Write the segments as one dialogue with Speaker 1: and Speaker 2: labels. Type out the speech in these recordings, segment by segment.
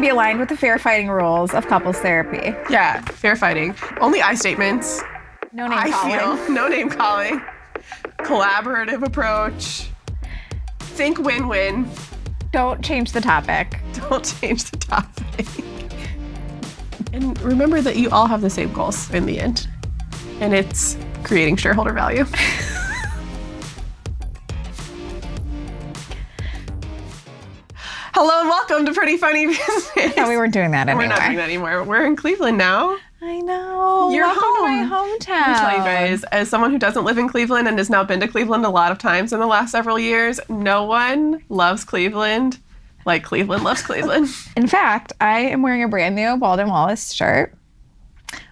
Speaker 1: be aligned with the fair fighting rules of couples therapy.
Speaker 2: Yeah, fair fighting. Only I statements.
Speaker 1: No name calling.
Speaker 2: No name calling. Collaborative approach. Think win-win.
Speaker 1: Don't change the topic.
Speaker 2: Don't change the topic. And remember that you all have the same goals in the end. And it's creating shareholder value. Hello and welcome to Pretty Funny Business.
Speaker 1: No, we weren't doing that anymore.
Speaker 2: We're not doing that anymore. We're in Cleveland now.
Speaker 1: I know.
Speaker 2: You're
Speaker 1: Welcome
Speaker 2: home.
Speaker 1: to my hometown.
Speaker 2: Let me tell you guys, as someone who doesn't live in Cleveland and has now been to Cleveland a lot of times in the last several years, no one loves Cleveland like Cleveland loves Cleveland.
Speaker 1: In fact, I am wearing a brand new Baldwin Wallace shirt.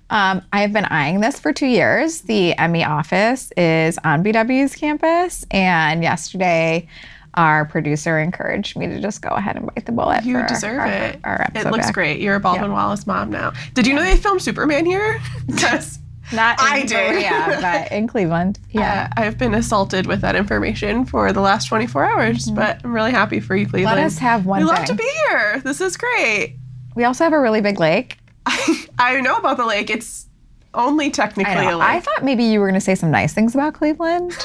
Speaker 1: I have been eyeing this for 2 years. The Emmy office is on BW's campus, and yesterday our producer encouraged me to just go ahead and bite the bullet.
Speaker 2: You deserve it.
Speaker 1: Our episode
Speaker 2: it looks
Speaker 1: back.
Speaker 2: great. You're a Baldwin Wallace mom now. Did you know they filmed Superman here? Yes.
Speaker 1: Not in
Speaker 2: I did.
Speaker 1: Korea, but in Cleveland. Yeah.
Speaker 2: I've been assaulted with that information for the last 24 hours, but I'm really happy for you, Cleveland.
Speaker 1: Let us have one
Speaker 2: We
Speaker 1: thing.
Speaker 2: love to be here. This is great.
Speaker 1: We also have a really big lake.
Speaker 2: I know about the lake. It's only technically a lake.
Speaker 1: I thought maybe you were going to say some nice things about Cleveland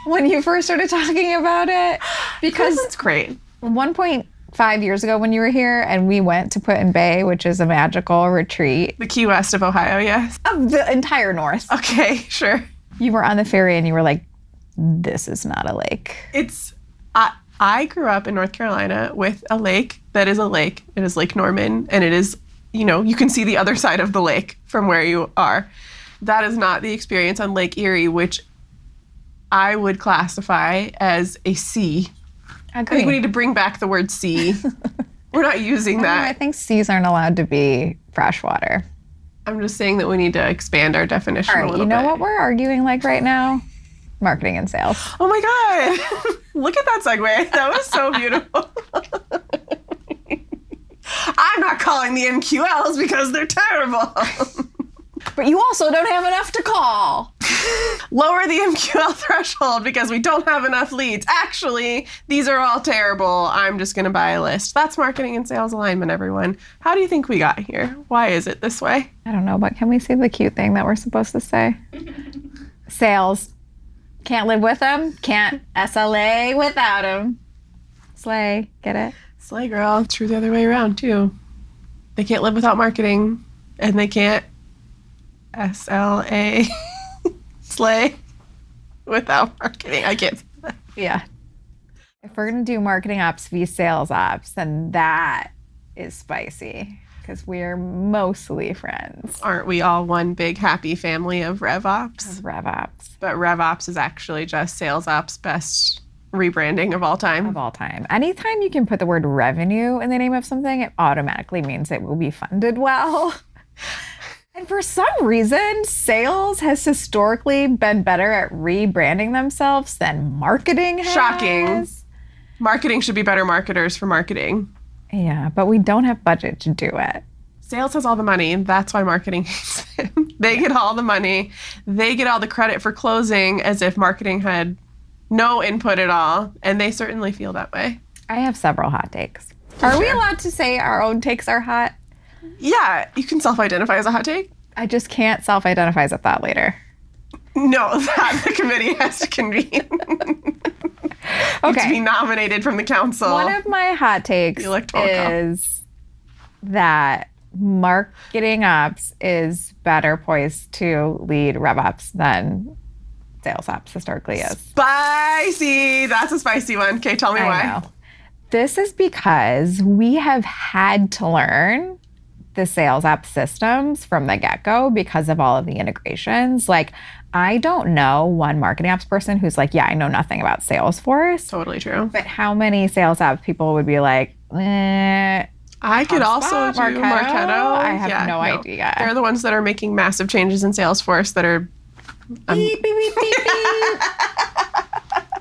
Speaker 1: when you first started talking about it. Because
Speaker 2: it's great.
Speaker 1: 1.5 years ago when you were here and we went to Put in Bay, which is a magical retreat.
Speaker 2: The Key West of Ohio, yes.
Speaker 1: Of the entire north.
Speaker 2: Okay, sure.
Speaker 1: You were on the ferry and you were like, this is not a lake.
Speaker 2: I grew up in North Carolina with a lake that is a lake. It is Lake Norman, and it is, you can see the other side of the lake from where you are. That is not the experience on Lake Erie, which I would classify as a sea. I think we need to bring back the word sea. We're not using that.
Speaker 1: I think seas aren't allowed to be freshwater.
Speaker 2: I'm just saying that we need to expand our definition
Speaker 1: All right,
Speaker 2: a little bit.
Speaker 1: you know what we're arguing like right now? Marketing and sales.
Speaker 2: Oh my God. Look at that segue. That was so beautiful. I'm not calling the MQLs because they're terrible.
Speaker 1: But you also don't have enough to call.
Speaker 2: Lower the MQL threshold because we don't have enough leads. Actually, these are all terrible. I'm just going to buy a list. That's marketing and sales alignment, everyone. How do you think we got here? Why is it this way?
Speaker 1: I don't know, but can we say the cute thing that we're supposed to say? Sales. Can't live with them. Can't SLA without them. Slay. Get it?
Speaker 2: Slay, girl. True the other way around, too. They can't live without marketing, and they can't SLA slay without marketing. I can't say that.
Speaker 1: Yeah. If we're going to do marketing ops v sales ops, then that is spicy because we're mostly friends.
Speaker 2: Aren't we all one big happy family of RevOps?
Speaker 1: RevOps.
Speaker 2: But RevOps is actually just sales ops best rebranding of all time.
Speaker 1: Of all time. Anytime you can put the word revenue in the name of something, it automatically means it will be funded well. And for some reason, sales has historically been better at rebranding themselves than marketing has.
Speaker 2: Shocking. Marketing should be better marketers for marketing.
Speaker 1: Yeah, but we don't have budget to do it.
Speaker 2: Sales has all the money, and that's why marketing hates them. They get all the money. They get all the credit for closing as if marketing had no input at all, and they certainly feel that way.
Speaker 1: I have several hot takes. Are we allowed to say our own takes are hot?
Speaker 2: Yeah, you can self-identify as a hot take.
Speaker 1: I just can't self-identify as a thought leader.
Speaker 2: No, that the committee has to convene.
Speaker 1: Okay.
Speaker 2: To be nominated from the council.
Speaker 1: One of my hot takes is that marketing ops is better poised to lead RevOps than sales ops historically is.
Speaker 2: Spicy! That's a spicy one. Okay, tell me why.
Speaker 1: I know. This is because we have had to learn the sales ops systems from the get-go because of all of the integrations. Like, I don't know one marketing ops person who's like, yeah, I know nothing about Salesforce.
Speaker 2: Totally true.
Speaker 1: But how many sales ops people would be like,
Speaker 2: I could also do Marketo.
Speaker 1: I have no idea.
Speaker 2: They're the ones that are making massive changes in Salesforce that are
Speaker 1: beep, beep, beep, beep, beep.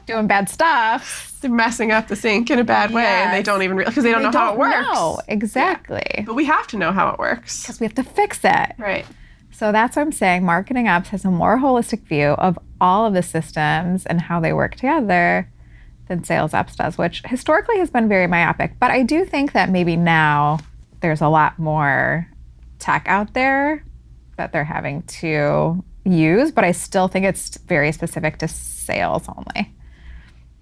Speaker 1: Doing bad stuff.
Speaker 2: They're messing up the sync in a bad way, and they don't even because they don't know how it works.
Speaker 1: No, exactly.
Speaker 2: Yeah. But we have to know how it works
Speaker 1: because we have to fix it.
Speaker 2: Right.
Speaker 1: So that's what I'm saying. Marketing ops has a more holistic view of all of the systems and how they work together than sales ops does, which historically has been very myopic. But I do think that maybe now there's a lot more tech out there that they're having to use, but I still think it's very specific to sales only.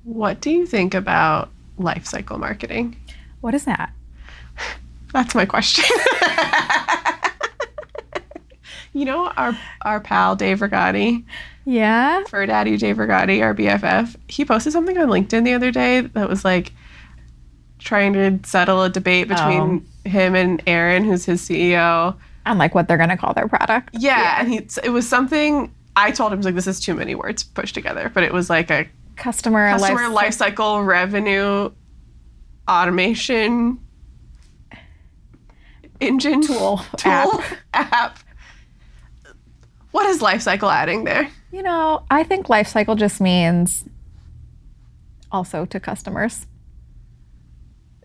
Speaker 2: What do you think about lifecycle marketing?
Speaker 1: What is that?
Speaker 2: That's my question. You know, our pal Dave Rigotti,
Speaker 1: Yeah.
Speaker 2: Fur Daddy Dave Rigotti, our BFF, he posted something on LinkedIn the other day that was like trying to settle a debate between him and Aaron, who's his CEO.
Speaker 1: On like what they're going to call their product.
Speaker 2: Yeah, and it was something, I told him, like, this is too many words pushed together, but it was like a
Speaker 1: Customer
Speaker 2: lifecycle revenue automation engine
Speaker 1: tool
Speaker 2: app. What is lifecycle adding there?
Speaker 1: You know, I think lifecycle just means also to customers.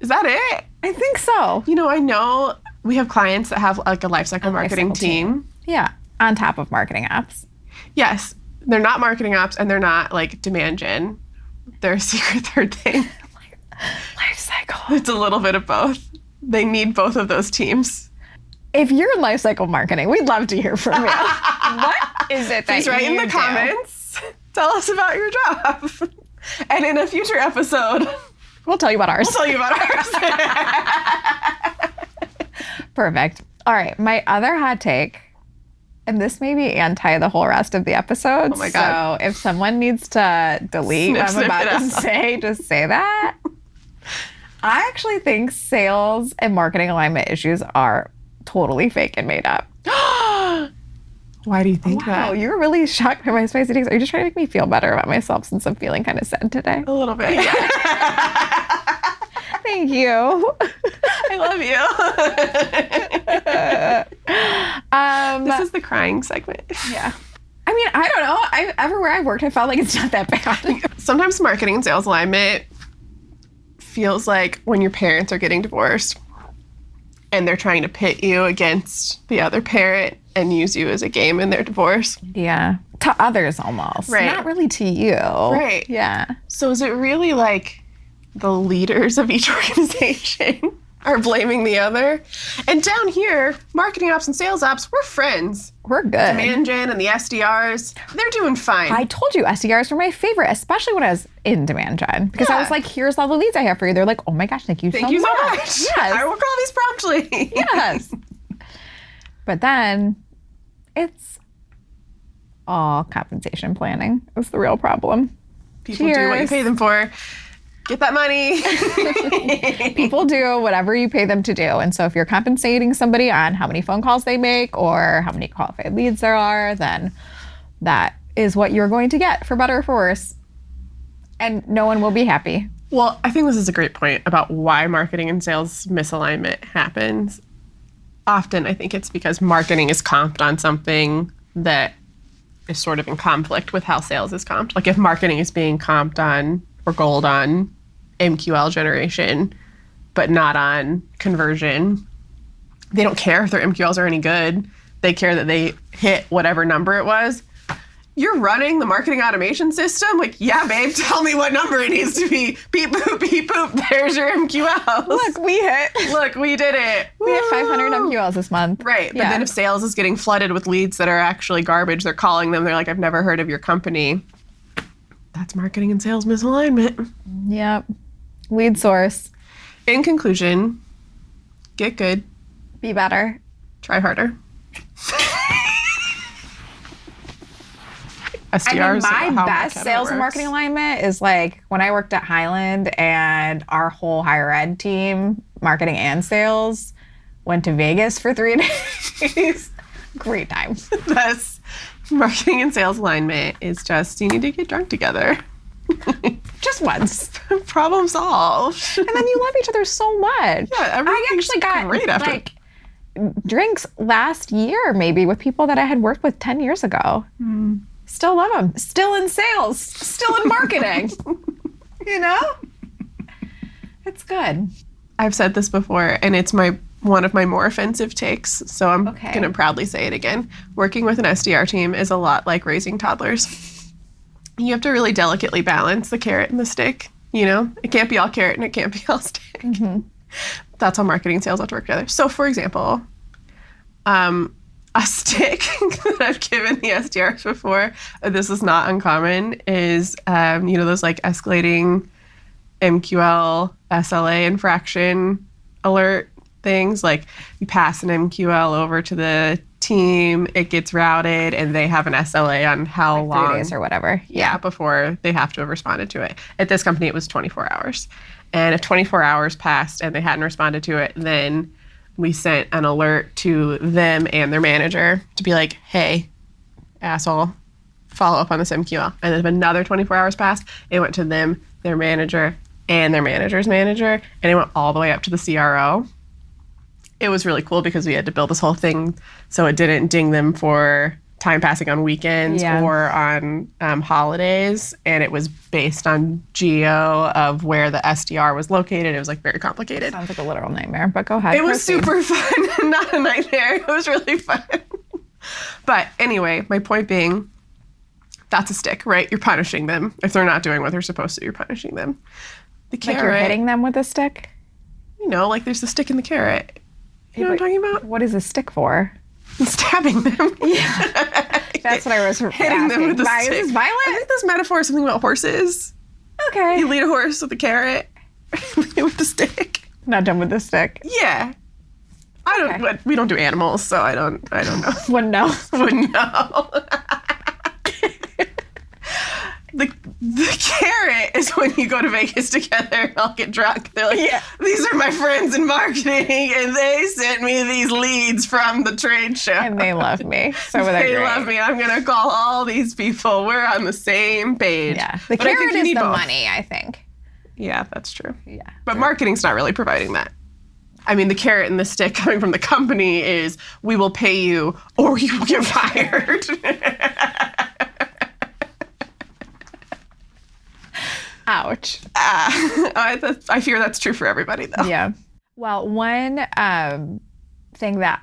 Speaker 2: Is that it?
Speaker 1: I think so.
Speaker 2: You know, I know we have clients that have like a lifecycle marketing
Speaker 1: lifecycle
Speaker 2: team.
Speaker 1: Yeah, on top of marketing apps.
Speaker 2: Yes, they're not marketing apps and they're not like demand gen. They're a secret third thing.
Speaker 1: Lifecycle.
Speaker 2: It's a little bit of both. They need both of those teams.
Speaker 1: If you're in lifecycle marketing, we'd love to hear from you. What is it that
Speaker 2: Please write in the comments. Tell us about your job. And in a future episode,
Speaker 1: we'll tell you about ours.
Speaker 2: we'll tell you about ours.
Speaker 1: Perfect. All right, my other hot take, and this may be anti the whole rest of the episode.
Speaker 2: Oh my God.
Speaker 1: So if someone needs to delete what I'm about to
Speaker 2: it out.
Speaker 1: say, just say that. I actually think sales and marketing alignment issues are totally fake and made up.
Speaker 2: Why do you think
Speaker 1: Wow,
Speaker 2: that?
Speaker 1: you're really shocked by my spicy takes. Are you just trying to make me feel better about myself since I'm feeling kind of sad today?
Speaker 2: A little bit, yeah.
Speaker 1: Thank you.
Speaker 2: I love you. This is the crying segment.
Speaker 1: Yeah. I mean, I don't know. Everywhere I've worked, I felt like it's not that bad.
Speaker 2: Sometimes marketing and sales alignment feels like when your parents are getting divorced and they're trying to pit you against the other parent and use you as a game in their divorce.
Speaker 1: Yeah. To others almost.
Speaker 2: Right.
Speaker 1: Not really to you.
Speaker 2: Right.
Speaker 1: Yeah.
Speaker 2: So is it really like the leaders of each organization are blaming the other? And down here, marketing ops and sales ops, we're friends.
Speaker 1: We're good.
Speaker 2: Demand gen and the SDRs, they're doing fine.
Speaker 1: I told you SDRs were my favorite, especially when I was in demand gen. Because I was like, here's all the leads I have for you. They're like, oh my gosh, thank you so much.
Speaker 2: Yes. I will call these promptly.
Speaker 1: Yes. But then it's all compensation planning is the real problem.
Speaker 2: People do what you
Speaker 1: Cheers.
Speaker 2: pay them for. Get that money.
Speaker 1: People do whatever you pay them to do. And so if you're compensating somebody on how many phone calls they make or how many qualified leads there are, then that is what you're going to get, for better or for worse. And no one will be happy.
Speaker 2: Well, I think this is a great point about why marketing and sales misalignment happens. Often, I think it's because marketing is comped on something that is sort of in conflict with how sales is comped. Like if marketing is being comped on or gold on MQL generation, but not on conversion, they don't care if their MQLs are any good. They care that they hit whatever number it was. You're running the marketing automation system? Like, yeah, babe, tell me what number it needs to be. Beep, boop, beep, boop. There's your MQLs.
Speaker 1: Look, we hit.
Speaker 2: Look, we did it.
Speaker 1: We hit 500
Speaker 2: Woo!
Speaker 1: MQLs this month.
Speaker 2: Right. But
Speaker 1: Yeah.
Speaker 2: then if sales is getting flooded with leads that are actually garbage, they're calling them. They're like, I've never heard of your company. That's marketing and sales misalignment.
Speaker 1: Yep. Lead source.
Speaker 2: In conclusion, get good,
Speaker 1: Be better.
Speaker 2: try harder.
Speaker 1: I
Speaker 2: SDRs.
Speaker 1: mean, my
Speaker 2: how
Speaker 1: best
Speaker 2: McKenna
Speaker 1: sales and
Speaker 2: works.
Speaker 1: marketing alignment is like when I worked at Highland and our whole higher ed team, marketing and sales, went to Vegas for 3 days. Great time.
Speaker 2: Best marketing and sales alignment is just you need to get drunk together.
Speaker 1: Just once.
Speaker 2: Problem solved.
Speaker 1: And then you love each other so much.
Speaker 2: Yeah,
Speaker 1: I
Speaker 2: everything's
Speaker 1: actually got
Speaker 2: great after.
Speaker 1: like drinks last year maybe with people that I had worked with 10 years ago. Still love them. Still in sales. Still in marketing. You know? It's good.
Speaker 2: I've said this before, and it's one of my more offensive takes, so I'm
Speaker 1: Okay.
Speaker 2: going to proudly say it again. Working with an SDR team is a lot like raising toddlers. You have to really delicately balance the carrot and the stick. You know, it can't be all carrot and it can't be all stick.
Speaker 1: Mm-hmm.
Speaker 2: That's how marketing and sales have to work together. So, for example, a stick that I've given the SDRs before, this is not uncommon, is, those like escalating MQL, SLA infraction alert things. Like you pass an MQL over to the team, it gets routed, and they have an SLA on how
Speaker 1: like
Speaker 2: long.
Speaker 1: 3 days or whatever.
Speaker 2: Yeah, before they have to have responded to it. At this company, it was 24 hours. And if 24 hours passed and they hadn't responded to it, then we sent an alert to them and their manager to be like, hey, asshole, follow up on this MQL. And then if another 24 hours passed, it went to them, their manager, and their manager's manager, and it went all the way up to the CRO. It was really cool because we had to build this whole thing so it didn't ding them for time passing on weekends or on holidays, and it was based on geo of where the SDR was located. It was like very complicated.
Speaker 1: Sounds like a literal nightmare, but go ahead.
Speaker 2: It was super fun, not a nightmare. It was really fun. But anyway, my point being, that's a stick, right? You're punishing them. If they're not doing what they're supposed to, you're punishing them. The carrot,
Speaker 1: like you're hitting them with a stick?
Speaker 2: You know, like there's the stick and the carrot. You know what I'm talking about?
Speaker 1: What is a stick for?
Speaker 2: Stabbing them.
Speaker 1: Yeah. That's what I was
Speaker 2: hitting them with a stick.
Speaker 1: Is this violent?
Speaker 2: I think this metaphor is something about horses.
Speaker 1: Okay.
Speaker 2: You lead a horse with a carrot, with the stick.
Speaker 1: Not done with the stick.
Speaker 2: Yeah. We don't do animals, so I don't know.
Speaker 1: Wouldn't know.
Speaker 2: Wouldn't know. The carrot is when you go to Vegas together and all get drunk. They're like, these are my friends in marketing, and they sent me these leads from the trade show.
Speaker 1: And they love me. So they
Speaker 2: love me. I'm going to call all these people. We're on the same page.
Speaker 1: Yeah. The carrot is the money, I think.
Speaker 2: Yeah, that's true.
Speaker 1: Yeah.
Speaker 2: But marketing's not really providing that. I mean, the carrot and the stick coming from the company is, we will pay you or you will get fired.
Speaker 1: Ouch.
Speaker 2: I fear that's true for everybody, though.
Speaker 1: Yeah. Well, one thing that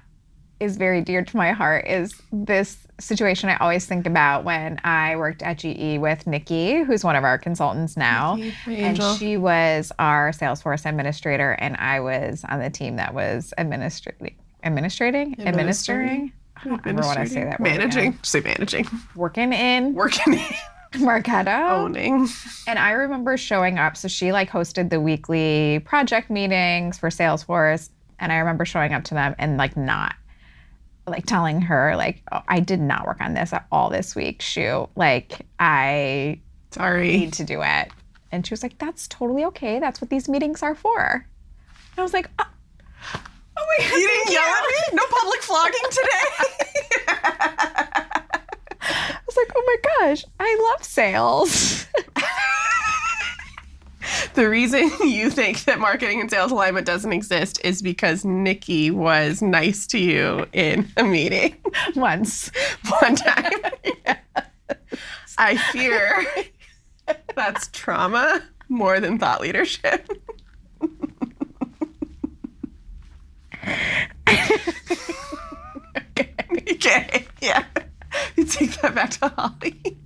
Speaker 1: is very dear to my heart is this situation I always think about when I worked at GE with Nikki, who's one of our consultants now. And she was our Salesforce administrator, and I was on the team that was administering. I don't remember what I say that word.
Speaker 2: Managing. Say managing.
Speaker 1: Working in. Marketo.
Speaker 2: Owning.
Speaker 1: And I remember showing up. So she like hosted the weekly project meetings for Salesforce. And I remember showing up to them and like not like telling her like, oh, I did not work on this at all this week. Shoot. Like I need to do it. And she was like, that's totally okay. That's what these meetings are for. And I was like, oh my God.
Speaker 2: You didn't yell at me? No public flogging today?
Speaker 1: I was like, oh my gosh, I love sales.
Speaker 2: The reason you think that marketing and sales alignment doesn't exist is because Nikki was nice to you in a meeting. One time. Yeah. I fear that's trauma more than thought leadership. Okay. Yeah. You take that back to Holly.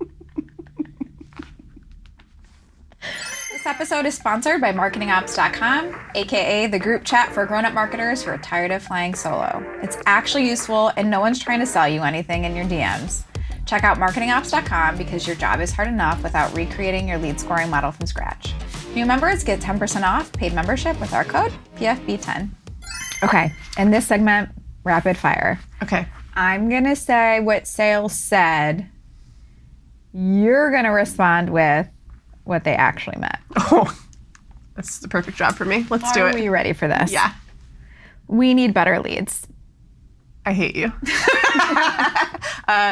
Speaker 1: This episode is sponsored by marketingops.com, aka the group chat for grown-up marketers who are tired of flying solo. It's actually useful and no one's trying to sell you anything in your DMs. Check out marketingops.com because your job is hard enough without recreating your lead scoring model from scratch. New members get 10% off paid membership with our code PFB10. Okay, in this segment, rapid fire.
Speaker 2: Okay.
Speaker 1: I'm going to say what sales said. You're going to respond with what they actually meant.
Speaker 2: Oh, that's the perfect job for me. Let's do it.
Speaker 1: Are you ready for this?
Speaker 2: Yeah.
Speaker 1: We need better leads.
Speaker 2: I hate you.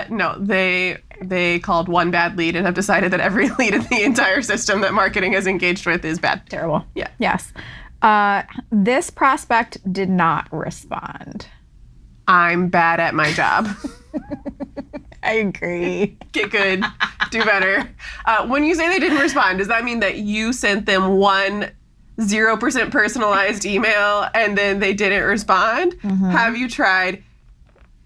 Speaker 2: No, they called one bad lead and have decided that every lead in the entire system that marketing is engaged with is bad.
Speaker 1: Terrible.
Speaker 2: Yeah.
Speaker 1: Yes. This prospect did not respond.
Speaker 2: I'm bad at my job.
Speaker 1: I agree.
Speaker 2: Get good. Do better. When you say they didn't respond, does that mean that you sent them one 0% personalized email and then they didn't respond? Mm-hmm. Have you tried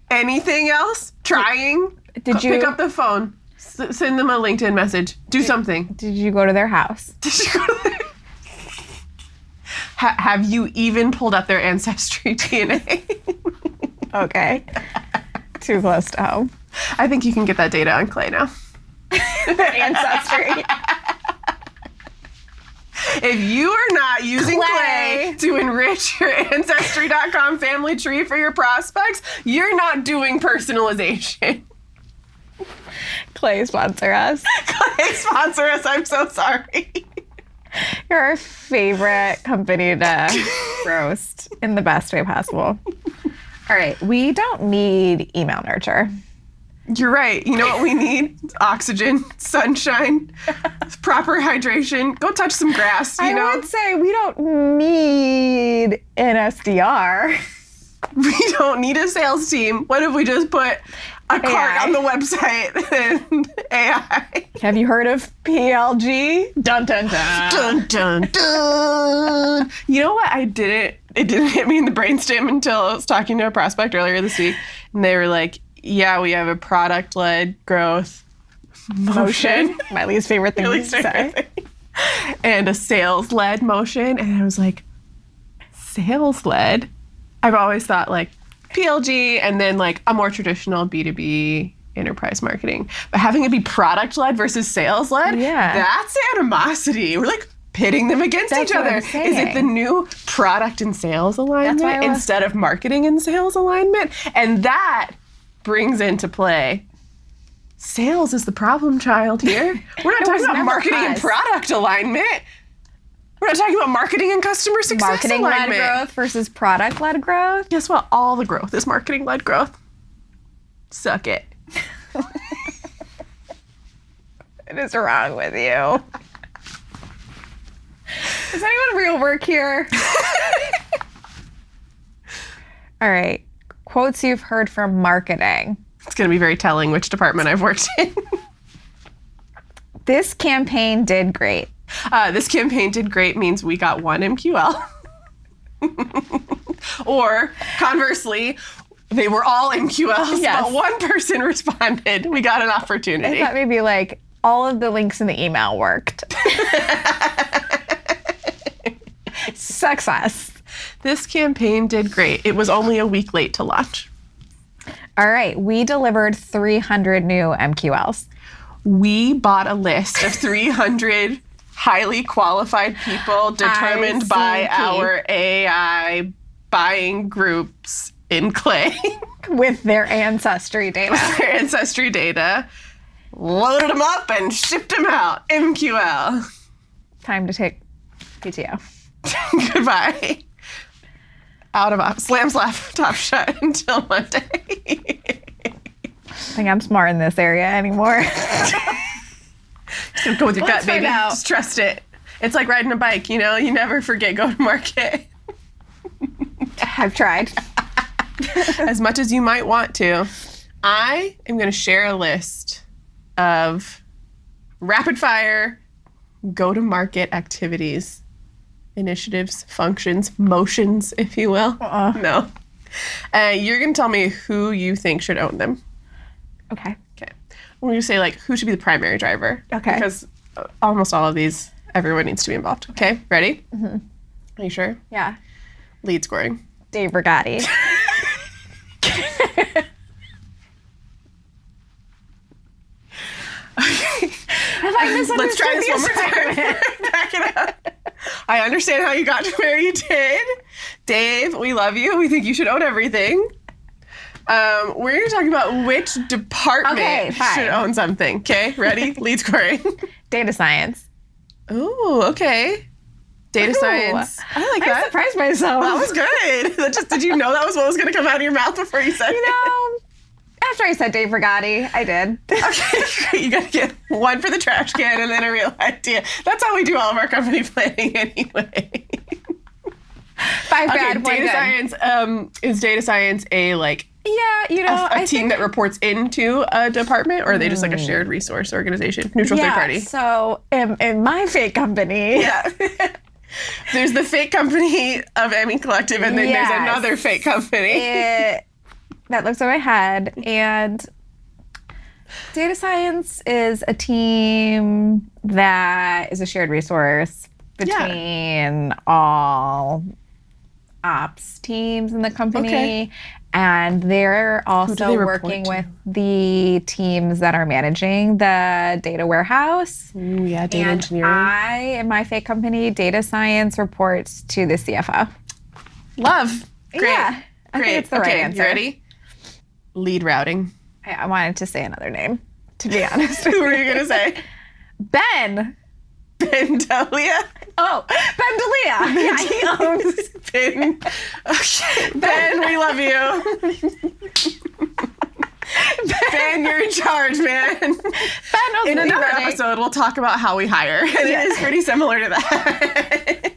Speaker 2: anything else? Trying?
Speaker 1: Did you
Speaker 2: pick up the phone? Send them a LinkedIn message. Do something.
Speaker 1: Did you go to their house?
Speaker 2: Did you go to their... Have you even pulled up their ancestry DNA?
Speaker 1: Okay. Too close to home.
Speaker 2: I think you can get that data on Clay now.
Speaker 1: Their ancestry.
Speaker 2: If you are not using
Speaker 1: Clay.
Speaker 2: Clay to enrich your Ancestry.com family tree for your prospects, you're not doing personalization.
Speaker 1: Clay, sponsor us.
Speaker 2: Clay, sponsor us. I'm so sorry.
Speaker 1: You're our favorite company to roast in the best way possible. All right. We don't need email nurture.
Speaker 2: You're right. You know what we need? Oxygen, sunshine, proper hydration. Go touch some grass, you know?
Speaker 1: I would say we don't need an SDR.
Speaker 2: We don't need a sales team. What if we just put a cart on the website and AI?
Speaker 1: Have you heard of PLG? Dun, dun, dun.
Speaker 2: Dun, dun, dun. You know what? It didn't hit me in the brainstem until I was talking to a prospect earlier this week. And they were like, yeah, we have a product-led growth motion.
Speaker 1: My least favorite thing to say.
Speaker 2: And a sales-led motion. And I was like, sales-led? I've always thought like PLG and then like a more traditional B2B enterprise marketing. But having it be product-led versus sales-led, that's animosity. We're like pitting them against each other. Is it the new product and sales alignment instead of marketing and sales alignment? And that brings into play sales is the problem child here. We're not talking about marketing and product alignment. We're not talking about marketing and customer success alignment.
Speaker 1: Marketing-led growth versus product-led growth.
Speaker 2: Guess what? All the growth is marketing-led growth. Suck it.
Speaker 1: What is wrong with you? Is anyone real work here? All right. Quotes you've heard from marketing.
Speaker 2: It's going to be very telling which department I've worked in.
Speaker 1: This campaign did great.
Speaker 2: This campaign did great means we got one MQL. Or conversely, they were all MQLs, but one person responded. We got an opportunity.
Speaker 1: I thought maybe like all of the links in the email worked. Success.
Speaker 2: This campaign did great. It was only a week late to launch.
Speaker 1: All right. We delivered 300 new MQLs.
Speaker 2: We bought a list of 300 highly qualified people determined by our AI buying groups in Clay.
Speaker 1: With their ancestry data.
Speaker 2: Loaded them up and shipped them out. MQL.
Speaker 1: Time to take PTO.
Speaker 2: Goodbye. Out of office. Slam's laptop shut until Monday.
Speaker 1: I think I'm smart in this area anymore.
Speaker 2: Just gonna go with your gut, baby. Just trust it. It's like riding a bike, you know? You never forget go to market.
Speaker 1: I've tried.
Speaker 2: As much as you might want to. I am gonna share a list of rapid fire go-to-market activities. Initiatives, functions, motions, if you will. No. You're going to tell me who you think should own them.
Speaker 1: Okay.
Speaker 2: We're going to say, like, who should be the primary driver.
Speaker 1: Okay.
Speaker 2: Because almost all of these, everyone needs to be involved. Okay, ready? Mm-hmm. Are you sure?
Speaker 1: Yeah.
Speaker 2: Lead scoring.
Speaker 1: Dave Brigatti.
Speaker 2: Let's try this one more time. Back it up. I understand how you got to where you did. Dave, we love you. We think you should own everything. We're going to talk about which department should own something. Okay, ready? Lead scoring.
Speaker 1: Data science.
Speaker 2: Ooh, okay. Data science. I like that.
Speaker 1: I surprised myself.
Speaker 2: That was good. Did you know that was what was going to come out of your mouth before you said it?
Speaker 1: You know, after I said Dave Brigatti, I did.
Speaker 2: Okay, great. You got to get one for the trash can and then a real idea. That's how we do all of our company planning anyway.
Speaker 1: 5 bad, 1
Speaker 2: data
Speaker 1: good.
Speaker 2: Science, is data science a
Speaker 1: a
Speaker 2: team that reports into a department, or are they just like a shared resource organization, neutral third party?
Speaker 1: So in my fake company,
Speaker 2: there's the fake company of Emmy Collective, and then there's another fake company
Speaker 1: that looks in my head, and Data science is a team that is a shared resource between all ops teams in the company.
Speaker 2: Okay.
Speaker 1: And they're also
Speaker 2: they report
Speaker 1: working
Speaker 2: to?
Speaker 1: with the teams that are managing the data warehouse.
Speaker 2: Ooh, yeah, data
Speaker 1: And
Speaker 2: engineering.
Speaker 1: I, in my fake company, data science reports to the CFO.
Speaker 2: Love. Great.
Speaker 1: Yeah, I
Speaker 2: Great.
Speaker 1: think it's the right
Speaker 2: Okay,
Speaker 1: answer.
Speaker 2: you ready? Lead routing.
Speaker 1: I wanted to say another name, to be honest.
Speaker 2: Who were you going to say?
Speaker 1: Ben.
Speaker 2: Ben Delia?
Speaker 1: Oh, Ben Delia. Yeah, he owns.
Speaker 2: Ben. Okay. Ben, we love you. Ben, you're in charge, man.
Speaker 1: Ben owns
Speaker 2: In
Speaker 1: lead
Speaker 2: another
Speaker 1: routing.
Speaker 2: episode, we'll talk about how we hire. And it is pretty similar to that.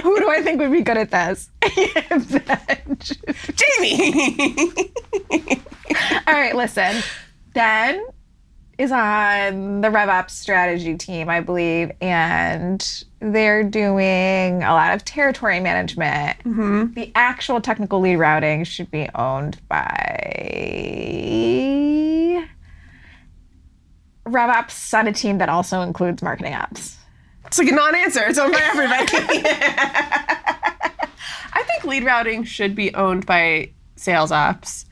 Speaker 1: Who do I think would be good at this?
Speaker 2: Jamie!
Speaker 1: All right, listen. Ben is on the RevOps strategy team, I believe, and they're doing a lot of territory management.
Speaker 2: Mm-hmm.
Speaker 1: The actual technical lead routing should be owned by RevOps on a team that also includes marketing ops.
Speaker 2: It's like a non-answer. It's owned by everybody. I think lead routing should be owned by sales ops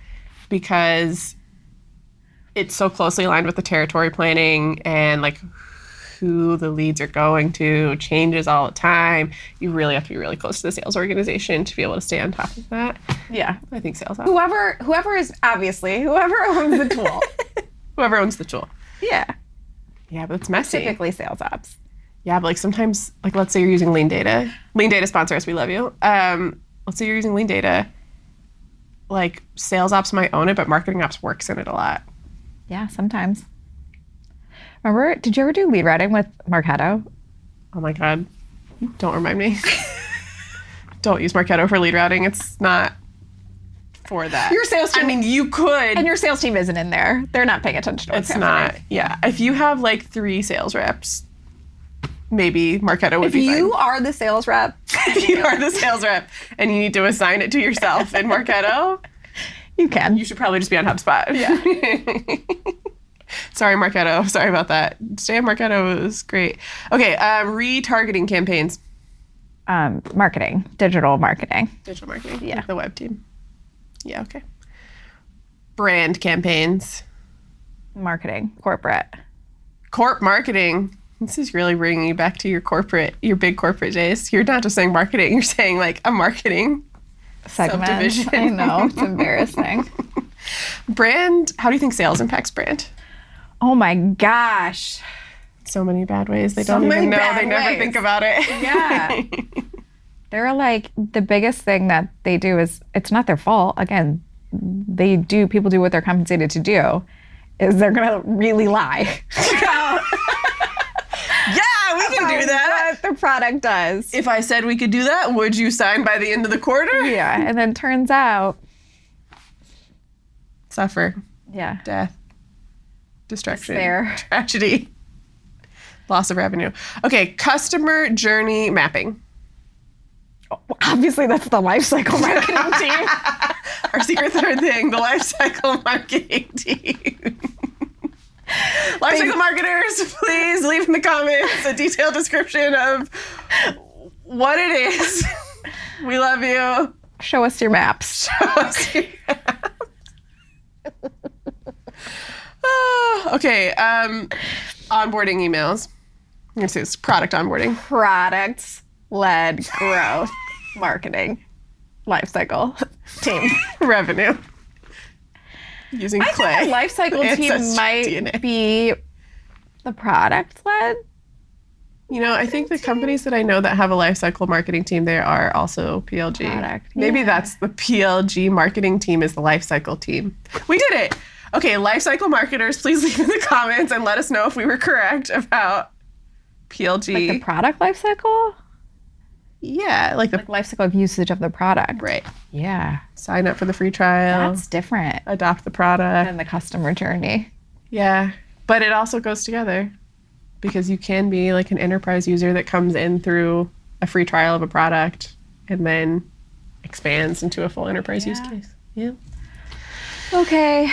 Speaker 2: because it's so closely aligned with the territory planning and like who the leads are going to changes all the time. You really have to be really close to the sales organization to be able to stay on top of that.
Speaker 1: Yeah.
Speaker 2: I think sales ops.
Speaker 1: Whoever is obviously whoever owns the tool.
Speaker 2: Whoever owns the tool.
Speaker 1: Yeah.
Speaker 2: Yeah, but it's messy.
Speaker 1: Typically sales ops.
Speaker 2: Yeah, but like sometimes, like let's say you're using Lean Data. Lean Data sponsor us, we love you. Let's say you're using Lean Data. Like sales ops might own it, but marketing ops works in it a lot.
Speaker 1: Yeah, sometimes. Remember, did you ever do lead routing with Marketo?
Speaker 2: Oh my God. Don't remind me. Don't use Marketo for lead routing. It's not for that.
Speaker 1: Your sales team,
Speaker 2: I mean, you could.
Speaker 1: and your sales team isn't in there. They're not paying attention to what's
Speaker 2: It's not.
Speaker 1: happening.
Speaker 2: Yeah. If you have like 3 sales reps, maybe Marketo would
Speaker 1: If
Speaker 2: be
Speaker 1: you
Speaker 2: fine.
Speaker 1: are the sales rep,
Speaker 2: If you are the sales rep and you need to assign it to yourself in Marketo,
Speaker 1: you can.
Speaker 2: you should probably just be on HubSpot.
Speaker 1: Yeah.
Speaker 2: Sorry, Marketo. Sorry about that. Stay on Marketo. It was great. Okay, retargeting campaigns.
Speaker 1: Marketing, digital marketing.
Speaker 2: Digital marketing.
Speaker 1: Yeah.
Speaker 2: Like the web team. Yeah, okay. Brand campaigns.
Speaker 1: Marketing, corporate.
Speaker 2: Corp marketing. This is really bringing you back to your big corporate days. You're not just saying marketing, you're saying like a marketing
Speaker 1: Segment.
Speaker 2: subdivision.
Speaker 1: I know, it's embarrassing.
Speaker 2: Brand, how do you think sales impacts brand?
Speaker 1: Oh my gosh.
Speaker 2: So many bad ways. They
Speaker 1: So
Speaker 2: don't
Speaker 1: many
Speaker 2: even know.
Speaker 1: bad
Speaker 2: They never
Speaker 1: ways.
Speaker 2: think about it.
Speaker 1: Yeah. They're like, the biggest thing that they do is, it's not their fault. Again, people do what they're compensated to do, is they're going to really lie.
Speaker 2: Yeah, we can do that.
Speaker 1: What the product does.
Speaker 2: If I said we could do that, would you sign by the end of the quarter?
Speaker 1: Yeah, and then turns out,
Speaker 2: Suffer,
Speaker 1: yeah,
Speaker 2: death, destruction,
Speaker 1: Despair.
Speaker 2: tragedy, loss of revenue. Okay, customer journey mapping.
Speaker 1: obviously that's the lifecycle marketing team.
Speaker 2: Our secret third thing, the lifecycle marketing team. Lifecycle marketers, please leave in the comments a detailed description of what it is. We love you.
Speaker 1: Show us your maps.
Speaker 2: Show us your app. Okay, onboarding emails. I'm gonna say it's product onboarding.
Speaker 1: Product-led growth marketing lifecycle team.
Speaker 2: Revenue. Using
Speaker 1: I
Speaker 2: Clay.
Speaker 1: think the lifecycle team
Speaker 2: Ancestry
Speaker 1: might
Speaker 2: DNA.
Speaker 1: be the product-led.
Speaker 2: You know, I think the companies that I know that have a lifecycle marketing team, they are also PLG.
Speaker 1: Product,
Speaker 2: Maybe
Speaker 1: yeah.
Speaker 2: that's the PLG marketing team is the lifecycle team. We did it. Okay, lifecycle marketers, please leave in the comments and let us know if we were correct about PLG.
Speaker 1: Like the product lifecycle?
Speaker 2: Yeah, like the
Speaker 1: Like lifecycle of usage of the product.
Speaker 2: right.
Speaker 1: Yeah.
Speaker 2: Sign up for the free trial.
Speaker 1: That's different
Speaker 2: Adopt the product.
Speaker 1: than the customer journey.
Speaker 2: Yeah, but it also goes together because you can be like an enterprise user that comes in through a free trial of a product and then expands into a full enterprise use
Speaker 1: Yeah.
Speaker 2: case. Yeah.
Speaker 1: Okay.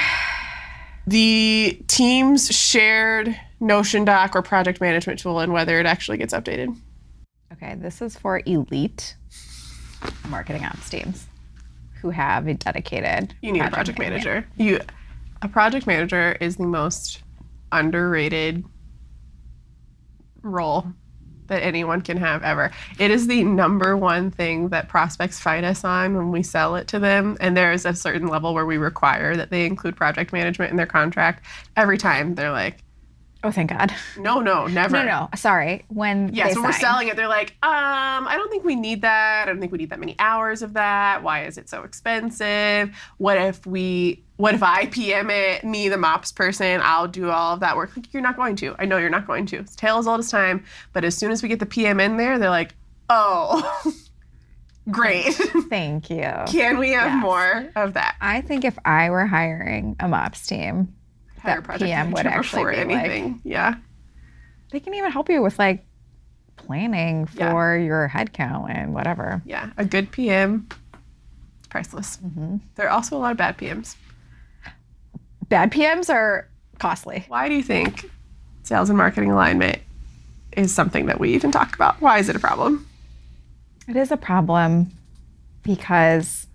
Speaker 2: the team's shared Notion doc or project management tool and whether it actually gets updated.
Speaker 1: Okay, this is for elite marketing ops teams who have a dedicated.
Speaker 2: You need a project manager. A project manager is the most underrated role that anyone can have ever. It is the number one thing that prospects fight us on when we sell it to them. And there is a certain level where we require that they include project management in their contract. Every time they're like,
Speaker 1: oh, thank God.
Speaker 2: no, never.
Speaker 1: No, sorry. When
Speaker 2: we're selling it, they're like, I don't think we need that. I don't think we need that many hours of that. Why is it so expensive? What if I PM it, me, the MOPS person, I'll do all of that work. Like, you're not going to. I know you're not going to. It's tale as old as time. But as soon as we get the PM in there, they're like, oh, great.
Speaker 1: Thank you.
Speaker 2: Can we have more of that?
Speaker 1: I think if I were hiring a MOPS team, that PM would actually be anything.
Speaker 2: Yeah.
Speaker 1: They can even help you with like planning for your headcount and whatever.
Speaker 2: Yeah, a good PM, it's priceless. Mm-hmm. There are also a lot of bad PMs.
Speaker 1: Bad PMs are costly.
Speaker 2: Why do you think sales and marketing alignment is something that we even talk about? Why is it a problem?
Speaker 1: It is a problem because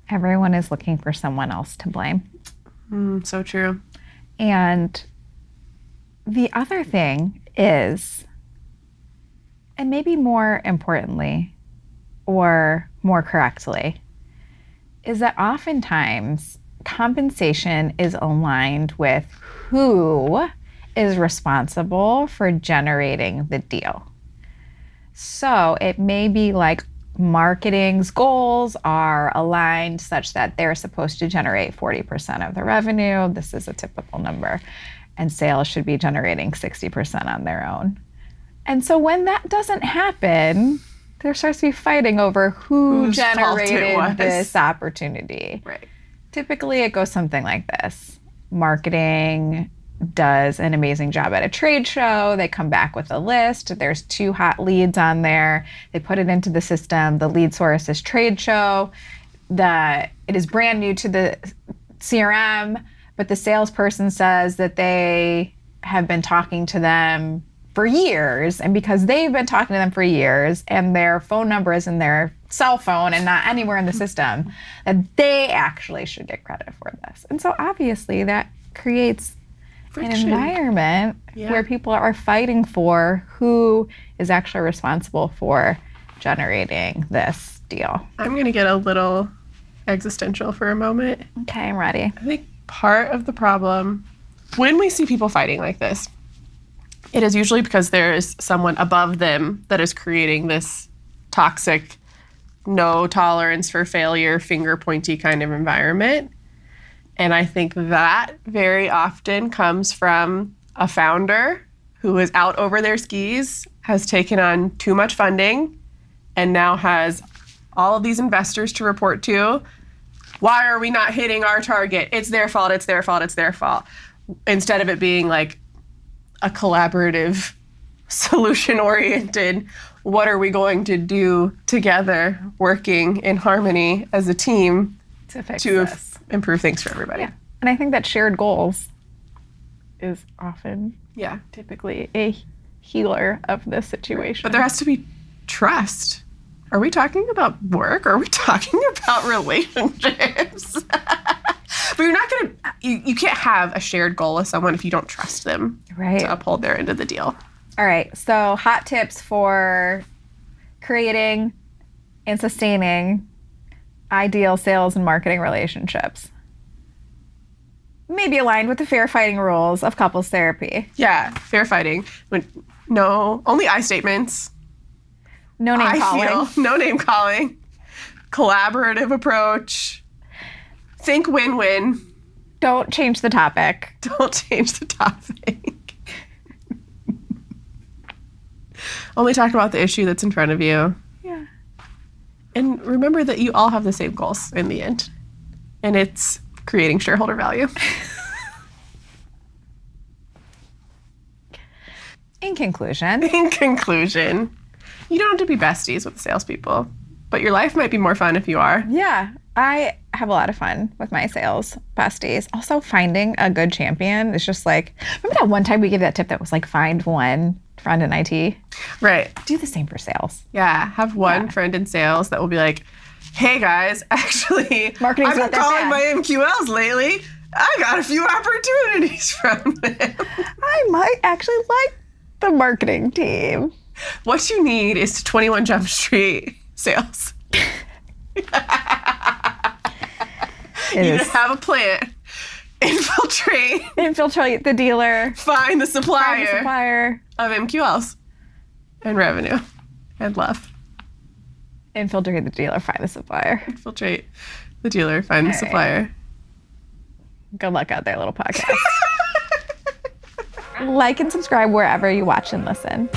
Speaker 1: everyone is looking for someone else to blame.
Speaker 2: So true.
Speaker 1: And the other thing is, and maybe more importantly, or more correctly, is that oftentimes compensation is aligned with who is responsible for generating the deal. So it may be like marketing's goals are aligned such that they're supposed to generate 40% of the revenue. This is a typical number. And sales should be generating 60% on their own. And so when that doesn't happen, there starts to be fighting over who generated this opportunity.
Speaker 2: Right.
Speaker 1: Typically, it goes something like this. Marketing does an amazing job at a trade show. They come back with a list. There's 2 hot leads on there. They put it into the system. The lead source is trade show. It is brand new to the CRM, but the salesperson says that they have been talking to them for years. And because they've been talking to them for years and their phone number is in their cell phone and not anywhere in the system, that they actually should get credit for this. And so obviously that creates friction. An environment where people are fighting for who is actually responsible for generating this deal.
Speaker 2: I'm going to get a little existential for a moment.
Speaker 1: Okay, I'm ready.
Speaker 2: I think part of the problem, when we see people fighting like this, it is usually because there is someone above them that is creating this toxic, no tolerance for failure, finger pointy kind of environment. And I think that very often comes from a founder who is out over their skis, has taken on too much funding, and now has all of these investors to report to. Why are we not hitting our target? It's their fault, it's their fault, it's their fault. Instead of it being like a collaborative, solution-oriented, what are we going to do together, working in harmony as a team
Speaker 1: to fix
Speaker 2: to
Speaker 1: this.
Speaker 2: Improve things for everybody.
Speaker 1: Yeah. And I think that shared goals is often typically a healer of the situation.
Speaker 2: But there has to be trust. Are we talking about work? Or are we talking about relationships? But you're not going to, you can't have a shared goal with someone if you don't trust them to uphold their end of the deal.
Speaker 1: All right. So hot tips for creating and sustaining ideal sales and marketing relationships. Maybe aligned with the fair fighting rules of couples therapy.
Speaker 2: Yeah, fair fighting. Only I statements.
Speaker 1: No name calling.
Speaker 2: No name calling. Collaborative approach. Think win-win.
Speaker 1: Don't change the topic.
Speaker 2: Don't change the topic. Only talk about the issue that's in front of you.
Speaker 1: Yeah.
Speaker 2: And remember that you all have the same goals in the end. And it's creating shareholder value.
Speaker 1: In conclusion,
Speaker 2: you don't have to be besties with the salespeople, but your life might be more fun if you are.
Speaker 1: Yeah. I have a lot of fun with my sales besties. Also, finding a good champion is just like, remember that one time we gave that tip that was like, find one friend in IT?
Speaker 2: Right.
Speaker 1: Do the same for sales.
Speaker 2: Yeah. Have one friend in sales that will be like, hey guys, actually,
Speaker 1: Marketing's
Speaker 2: I've
Speaker 1: not
Speaker 2: been
Speaker 1: that
Speaker 2: calling
Speaker 1: bad.
Speaker 2: my MQLs lately. I got a few opportunities from them.
Speaker 1: I might actually like the marketing team.
Speaker 2: What you need is to 21 Jump Street sales. You have a plan.
Speaker 1: Infiltrate the dealer.
Speaker 2: Find the supplier
Speaker 1: Supplier.
Speaker 2: of MQLs and revenue and love.
Speaker 1: Infiltrate the dealer. Find the supplier.
Speaker 2: Infiltrate the dealer. Find the supplier.
Speaker 1: Good luck out there, little podcast. Like and subscribe wherever you watch and listen.